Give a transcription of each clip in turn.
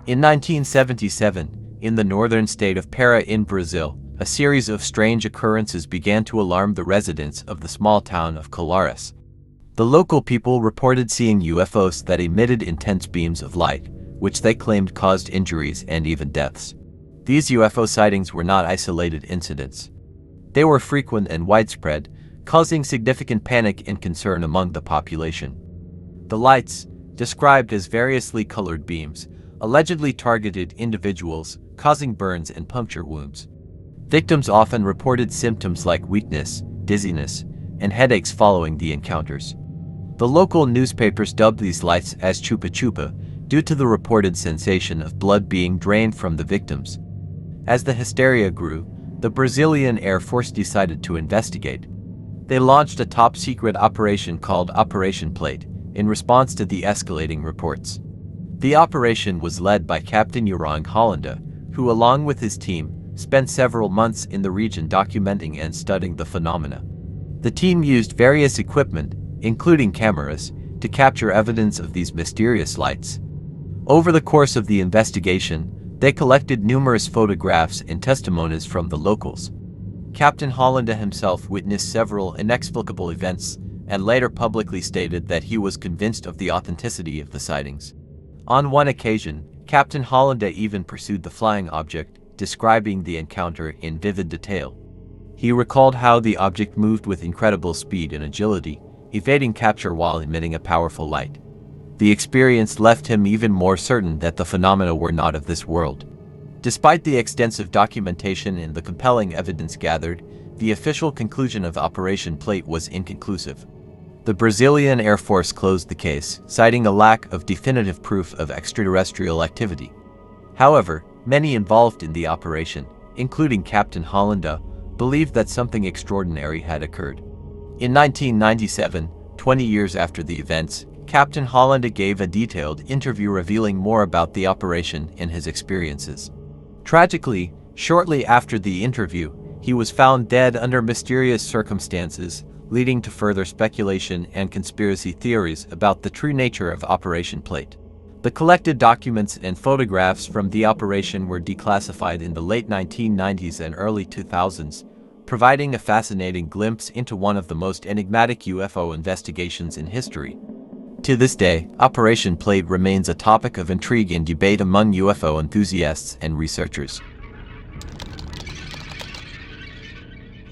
In 1977, in the northern state of Para in Brazil, a series of strange occurrences began to alarm the residents of the small town of Colares. The local people reported seeing UFOs that emitted intense beams of light, which they claimed caused injuries and even deaths. These UFO sightings were not isolated incidents. They were frequent and widespread, causing significant panic and concern among the population. The lights, described as variously colored beams, allegedly targeted individuals, causing burns and puncture wounds. Victims often reported symptoms like weakness, dizziness, and headaches following the encounters. The local newspapers dubbed these lights as chupa chupa due to the reported sensation of blood being drained from the victims. As the hysteria grew, the Brazilian Air Force decided to investigate. They launched a top-secret operation called Operation Plate in response to the escalating reports. The operation was led by Captain Jurang Hollanda, who along with his team, spent several months in the region documenting and studying the phenomena. The team used various equipment, including cameras, to capture evidence of these mysterious lights. Over the course of the investigation, they collected numerous photographs and testimonies from the locals. Captain Hollanda himself witnessed several inexplicable events and later publicly stated that he was convinced of the authenticity of the sightings. On one occasion, Captain Hollanda even pursued the flying object, describing the encounter in vivid detail. He recalled how the object moved with incredible speed and agility, evading capture while emitting a powerful light. The experience left him even more certain that the phenomena were not of this world. Despite the extensive documentation and the compelling evidence gathered, the official conclusion of Operation Plate was inconclusive. The Brazilian Air Force closed the case, citing a lack of definitive proof of extraterrestrial activity. However, many involved in the operation, including Captain Hollanda, believed that something extraordinary had occurred. In 1997, 20 years after the events, Captain Hollanda gave a detailed interview revealing more about the operation and his experiences. Tragically, shortly after the interview, he was found dead under mysterious circumstances, leading to further speculation and conspiracy theories about the true nature of Operation Plate. The collected documents and photographs from the operation were declassified in the late 1990s and early 2000s, providing a fascinating glimpse into one of the most enigmatic UFO investigations in history. To this day, Operation Plate remains a topic of intrigue and debate among UFO enthusiasts and researchers.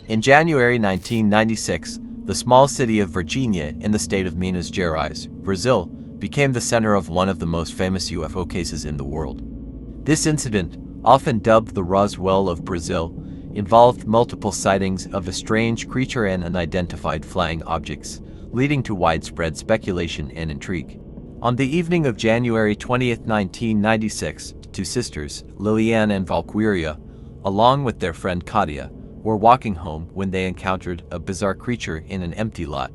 In January 1996, the small city of Virginia in the state of Minas Gerais, Brazil, became the center of one of the most famous UFO cases in the world. This incident, often dubbed the Roswell of Brazil, involved multiple sightings of a strange creature and unidentified flying objects, leading to widespread speculation and intrigue. On the evening of January 20, 1996, two sisters, Liliane and Valkyria, along with their friend Katia, were walking home when they encountered a bizarre creature in an empty lot.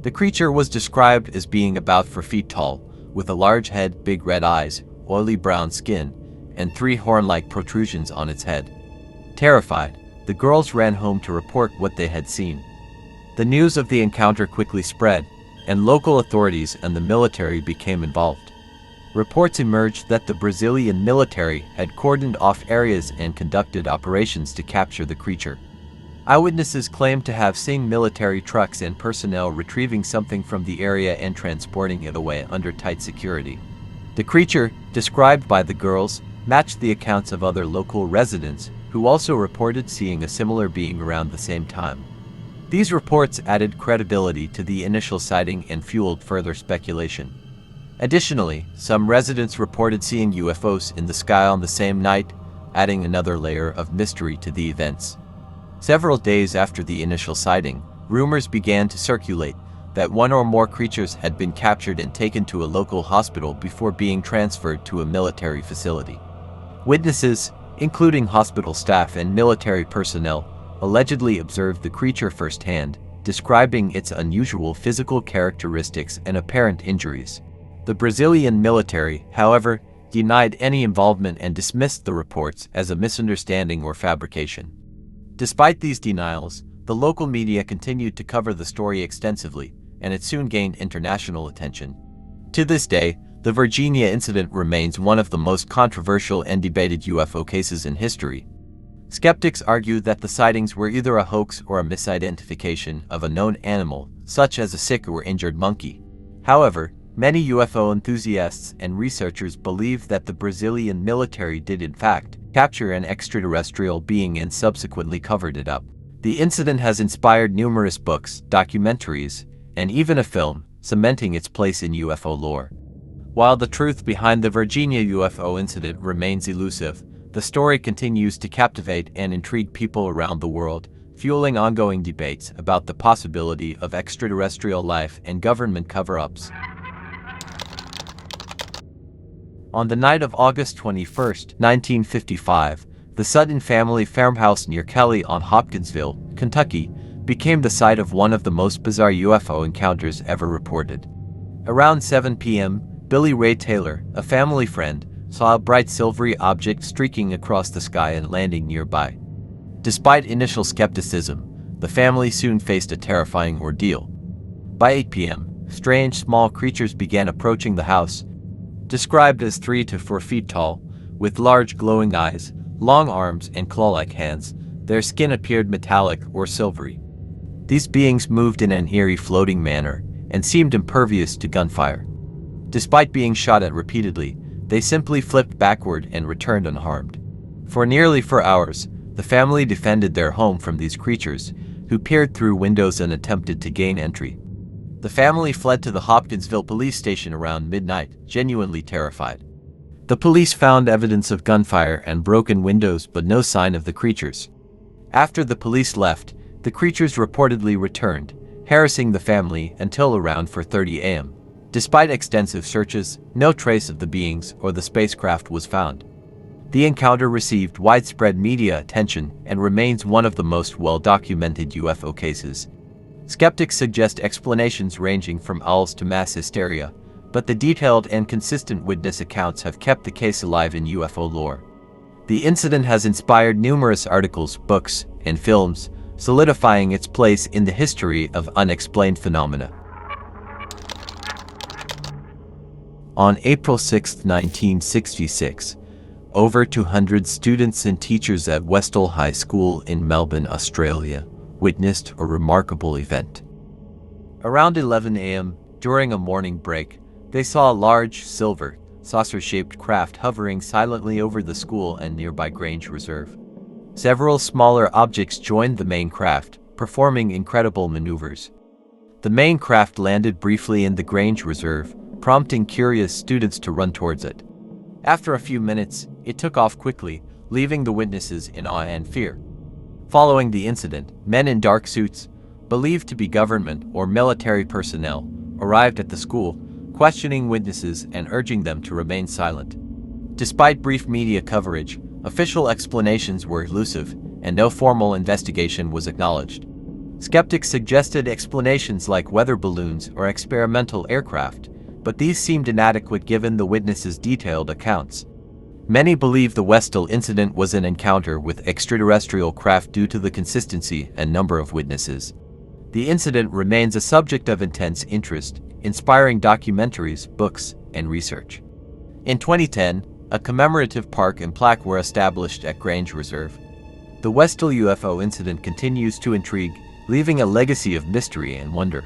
The creature was described as being about 4 feet tall, with a large head, big red eyes, oily brown skin, and 3 horn-like protrusions on its head. Terrified, the girls ran home to report what they had seen. The news of the encounter quickly spread, and local authorities and the military became involved. Reports emerged that the Brazilian military had cordoned off areas and conducted operations to capture the creature. Eyewitnesses claimed to have seen military trucks and personnel retrieving something from the area and transporting it away under tight security. The creature, described by the girls, matched the accounts of other local residents who also reported seeing a similar being around the same time. These reports added credibility to the initial sighting and fueled further speculation. Additionally, some residents reported seeing UFOs in the sky on the same night, adding another layer of mystery to the events. Several days after the initial sighting, rumors began to circulate that one or more creatures had been captured and taken to a local hospital before being transferred to a military facility. Witnesses, including hospital staff and military personnel, allegedly observed the creature firsthand, describing its unusual physical characteristics and apparent injuries. The Brazilian military, however, denied any involvement and dismissed the reports as a misunderstanding or fabrication. Despite these denials, the local media continued to cover the story extensively, and it soon gained international attention. To this day, The Virginia incident remains one of the most controversial and debated UFO cases in history. Skeptics argue that the sightings were either a hoax or a misidentification of a known animal, such as a sick or injured monkey. However, many UFO enthusiasts and researchers believe that the Brazilian military did in fact capture an extraterrestrial being and subsequently covered it up. The incident has inspired numerous books, documentaries, and even a film, cementing its place in UFO lore. While the truth behind the Virginia UFO incident remains elusive, the story continues to captivate and intrigue people around the world, fueling ongoing debates about the possibility of extraterrestrial life and government cover-ups. On the night of August 21, 1955, the Sutton family farmhouse near Kelly on Hopkinsville, Kentucky, became the site of one of the most bizarre UFO encounters ever reported. Around 7 p.m., Billy Ray Taylor, a family friend, saw a bright silvery object streaking across the sky and landing nearby. Despite initial skepticism, the family soon faced a terrifying ordeal. By 8 p.m., strange small creatures began approaching the house, described as 3 to 4 feet tall, with large glowing eyes, long arms, and claw-like hands. Their skin appeared metallic or silvery. These beings moved in an eerie floating manner and seemed impervious to gunfire. Despite being shot at repeatedly, they simply flipped backward and returned unharmed. For nearly 4 hours, the family defended their home from these creatures, who peered through windows and attempted to gain entry. The family fled to the Hopkinsville police station around midnight, genuinely terrified. The police found evidence of gunfire and broken windows but no sign of the creatures. After the police left, the creatures reportedly returned, harassing the family until around 4:30 a.m. Despite extensive searches, no trace of the beings or the spacecraft was found. The encounter received widespread media attention and remains one of the most well-documented UFO cases. Skeptics suggest explanations ranging from owls to mass hysteria, but the detailed and consistent witness accounts have kept the case alive in UFO lore. The incident has inspired numerous articles, books, and films, solidifying its place in the history of unexplained phenomena. On April 6, 1966, over 200 students and teachers at Westall High School in Melbourne, Australia, witnessed a remarkable event. Around 11 a.m., during a morning break, they saw a large, silver, saucer-shaped craft hovering silently over the school and nearby Grange Reserve. Several smaller objects joined the main craft, performing incredible maneuvers. The main craft landed briefly in the Grange Reserve, prompting curious students to run towards it. After a few minutes, it took off quickly, leaving the witnesses in awe and fear. Following the incident, men in dark suits, believed to be government or military personnel, arrived at the school, questioning witnesses and urging them to remain silent. Despite brief media coverage, official explanations were elusive, and no formal investigation was acknowledged. Skeptics suggested explanations like weather balloons or experimental aircraft, but these seemed inadequate given the witnesses' detailed accounts. Many believe the Westall incident was an encounter with extraterrestrial craft due to the consistency and number of witnesses. The incident remains a subject of intense interest, inspiring documentaries, books, and research. In 2010, a commemorative park and plaque were established at Grange Reserve. The Westall UFO incident continues to intrigue, leaving a legacy of mystery and wonder.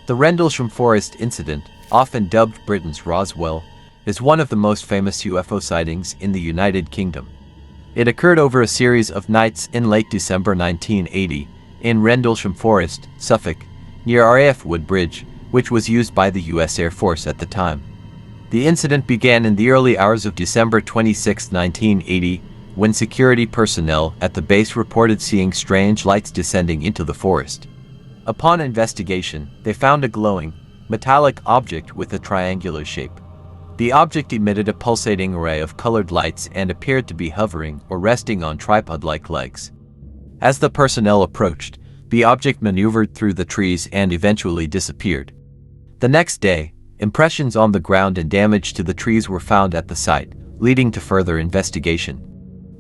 The Rendlesham Forest incident, often dubbed Britain's Roswell, is one of the most famous UFO sightings in the United Kingdom. It occurred over a series of nights in late December 1980 in Rendlesham Forest, Suffolk, near RAF Woodbridge, which was used by the U.S. Air Force at the time. The incident began in the early hours of December 26, 1980, when security personnel at the base reported seeing strange lights descending into the forest. Upon investigation, they found a glowing, metallic object with a triangular shape. The object emitted a pulsating array of colored lights and appeared to be hovering or resting on tripod-like legs. As the personnel approached, the object maneuvered through the trees and eventually disappeared. The next day, impressions on the ground and damage to the trees were found at the site, leading to further investigation.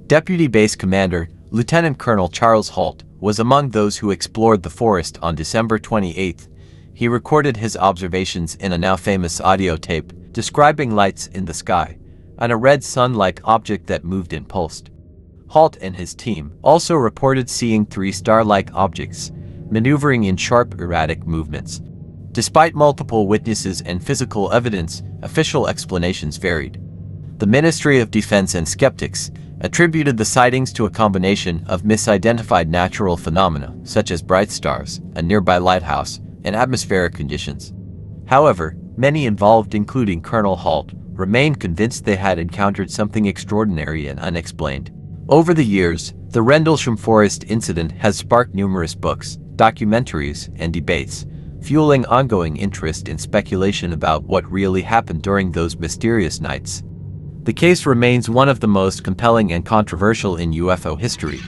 Deputy Base Commander, Lieutenant Colonel Charles Holt, was among those who explored the forest on December 28, he recorded his observations in a now famous audio tape describing lights in the sky and a red sun-like object that moved and pulsed. Halt and his team also reported seeing three star-like objects maneuvering in sharp, erratic movements. Despite multiple witnesses and physical evidence, official explanations varied. The Ministry of Defense and skeptics attributed the sightings to a combination of misidentified natural phenomena, such as bright stars, a nearby lighthouse, and atmospheric conditions. However, many involved, including Colonel Halt, remained convinced they had encountered something extraordinary and unexplained. Over the years, the Rendlesham Forest incident has sparked numerous books, documentaries, and debates, fueling ongoing interest and speculation about what really happened during those mysterious nights. The case remains one of the most compelling and controversial in UFO history,